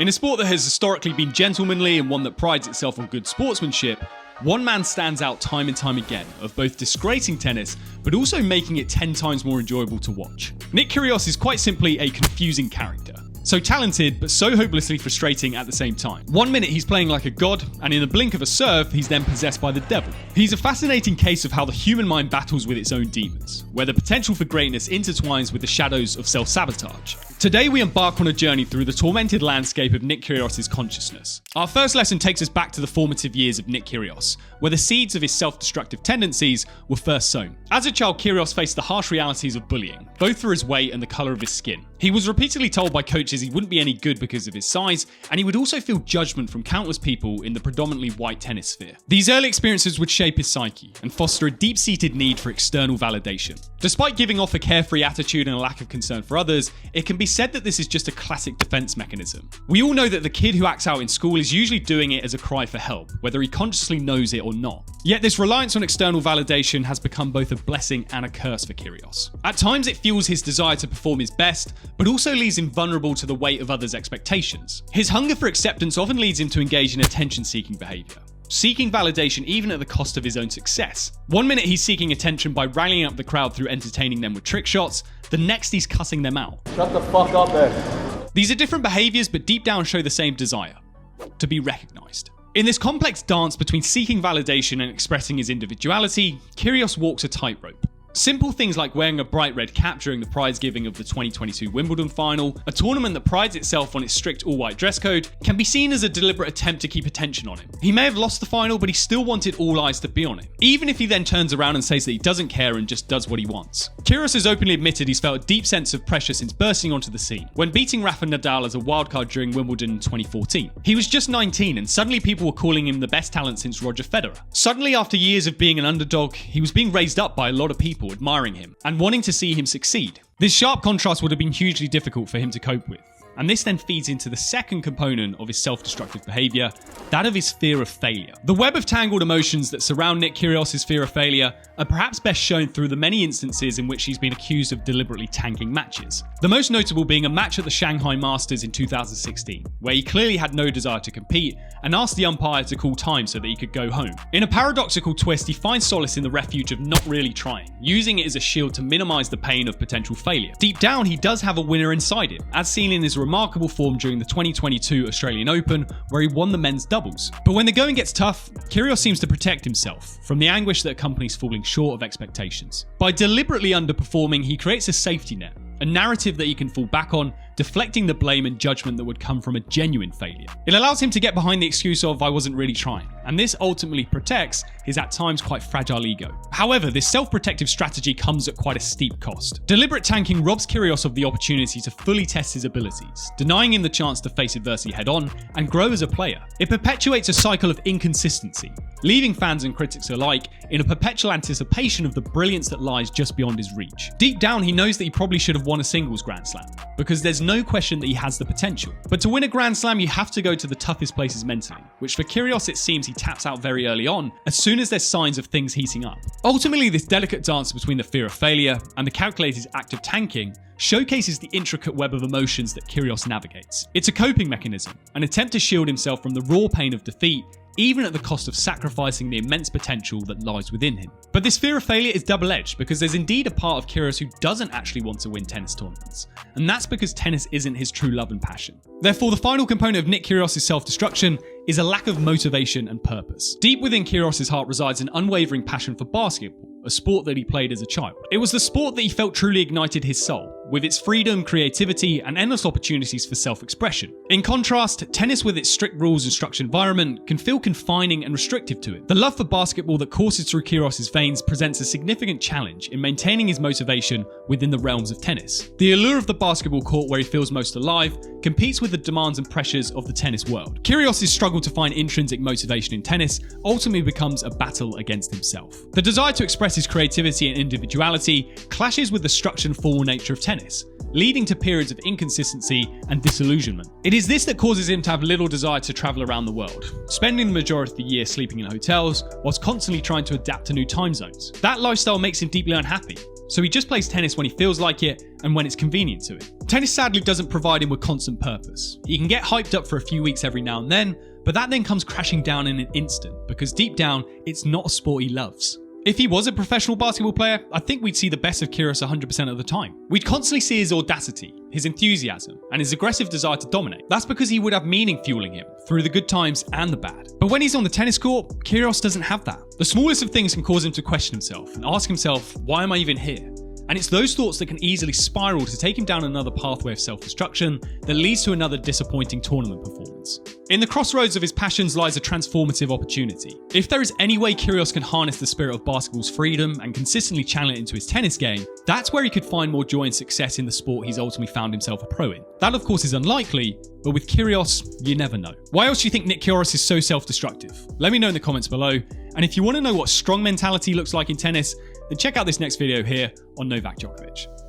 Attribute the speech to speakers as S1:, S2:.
S1: In a sport that has historically been gentlemanly and one that prides itself on good sportsmanship, one man stands out time and time again of both disgracing tennis, but also making it 10 times more enjoyable to watch. Nick Kyrgios is quite simply a confusing character. So talented, but so hopelessly frustrating at the same time. 1 minute he's playing like a god, and in the blink of a serve, he's then possessed by the devil. He's a fascinating case of how the human mind battles with its own demons, where the potential for greatness intertwines with the shadows of self-sabotage. Today we embark on a journey through the tormented landscape of Nick Kyrgios' consciousness. Our first lesson takes us back to the formative years of Nick Kyrgios, where the seeds of his self-destructive tendencies were first sown. As a child, Kyrgios faced the harsh realities of bullying, both for his weight and the colour of his skin. He was repeatedly told by coaches he wouldn't be any good because of his size, and he would also feel judgment from countless people in the predominantly white tennis sphere. These early experiences would shape his psyche and foster a deep-seated need for external validation. Despite giving off a carefree attitude and a lack of concern for others, it can be said that this is just a classic defense mechanism. We all know that the kid who acts out in school is usually doing it as a cry for help, whether he consciously knows it or not. Yet this reliance on external validation has become both a blessing and a curse for Kyrgios. At times it fuels his desire to perform his best, but also leaves him vulnerable to the weight of others' expectations. His hunger for acceptance often leads him to engage in attention-seeking behaviour, seeking validation even at the cost of his own success. 1 minute he's seeking attention by rallying up the crowd through entertaining them with trick shots, the next he's cussing them out.
S2: Shut the fuck up, man.
S1: These are different behaviours, but deep down show the same desire: to be recognised. In this complex dance between seeking validation and expressing his individuality, Kyrgios walks a tightrope. Simple things like wearing a bright red cap during the prize giving of the 2022 Wimbledon final, a tournament that prides itself on its strict all-white dress code, can be seen as a deliberate attempt to keep attention on him. He may have lost the final, but he still wanted all eyes to be on him, even if he then turns around and says that he doesn't care and just does what he wants. Kyrgios has openly admitted he's felt a deep sense of pressure since bursting onto the scene, when beating Rafa Nadal as a wildcard during Wimbledon in 2014. He was just 19 and suddenly people were calling him the best talent since Roger Federer. Suddenly, after years of being an underdog, he was being raised up by a lot of people admiring him and wanting to see him succeed. This sharp contrast would have been hugely difficult for him to cope with. And this then feeds into the second component of his self-destructive behaviour, that of his fear of failure. The web of tangled emotions that surround Nick Kyrgios' fear of failure are perhaps best shown through the many instances in which he's been accused of deliberately tanking matches. The most notable being a match at the Shanghai Masters in 2016, where he clearly had no desire to compete and asked the umpire to call time so that he could go home. In a paradoxical twist, he finds solace in the refuge of not really trying, using it as a shield to minimise the pain of potential failure. Deep down, he does have a winner inside him, as seen in his remarkable form during the 2022 Australian Open, where he won the men's doubles. But when the going gets tough, Kyrgios seems to protect himself from the anguish that accompanies falling short of expectations. By deliberately underperforming, he creates a safety net, a narrative that he can fall back on, deflecting the blame and judgment that would come from a genuine failure. It allows him to get behind the excuse of "I wasn't really trying," and this ultimately protects his at times quite fragile ego. However, this self-protective strategy comes at quite a steep cost. Deliberate tanking robs Kyrgios of the opportunity to fully test his abilities, denying him the chance to face adversity head-on and grow as a player. It perpetuates a cycle of inconsistency, leaving fans and critics alike in a perpetual anticipation of the brilliance that lies just beyond his reach. Deep down, he knows that he probably should have won a singles Grand Slam, because there's no question that he has the potential. But to win a Grand Slam, you have to go to the toughest places mentally, which for Kyrgios it seems he taps out very early on, as soon as there's signs of things heating up. Ultimately, this delicate dance between the fear of failure and the calculated act of tanking showcases the intricate web of emotions that Kyrgios navigates. It's a coping mechanism, an attempt to shield himself from the raw pain of defeat, even at the cost of sacrificing the immense potential that lies within him. But this fear of failure is double-edged, because there's indeed a part of Kyrgios who doesn't actually want to win tennis tournaments, and that's because tennis isn't his true love and passion. Therefore, the final component of Nick Kyrgios' self-destruction is a lack of motivation and purpose. Deep within Kyrgios' heart resides an unwavering passion for basketball, a sport that he played as a child. It was the sport that he felt truly ignited his soul, with its freedom, creativity, and endless opportunities for self-expression. In contrast, tennis with its strict rules and structured environment can feel confining and restrictive to it. The love for basketball that courses through Kyrgios' veins presents a significant challenge in maintaining his motivation within the realms of tennis. The allure of the basketball court, where he feels most alive, competes with the demands and pressures of the tennis world. Kyrgios' struggle to find intrinsic motivation in tennis ultimately becomes a battle against himself. The desire to express his creativity and individuality clashes with the structured and formal nature of tennis, leading to periods of inconsistency and disillusionment. It is this that causes him to have little desire to travel around the world, spending the majority of the year sleeping in hotels whilst constantly trying to adapt to new time zones. That lifestyle makes him deeply unhappy, so he just plays tennis when he feels like it and when it's convenient to him. Tennis sadly doesn't provide him with constant purpose. He can get hyped up for a few weeks every now and then, but that then comes crashing down in an instant because deep down, it's not a sport he loves. If he was a professional basketball player, I think we'd see the best of Kyrgios 100% of the time. We'd constantly see his audacity, his enthusiasm, and his aggressive desire to dominate. That's because he would have meaning fueling him, through the good times and the bad. But when he's on the tennis court, Kyrgios doesn't have that. The smallest of things can cause him to question himself and ask himself, why am I even here? And it's those thoughts that can easily spiral to take him down another pathway of self-destruction that leads to another disappointing tournament performance. In the crossroads of his passions lies a transformative opportunity. If there is any way Kyrgios can harness the spirit of basketball's freedom and consistently channel it into his tennis game, that's where he could find more joy and success in the sport he's ultimately found himself a pro in. That of course is unlikely, but with Kyrgios, you never know. Why else do you think Nick Kyrgios is so self-destructive? Let me know in the comments below. And if you want to know what strong mentality looks like in tennis, then check out this next video here on Novak Djokovic.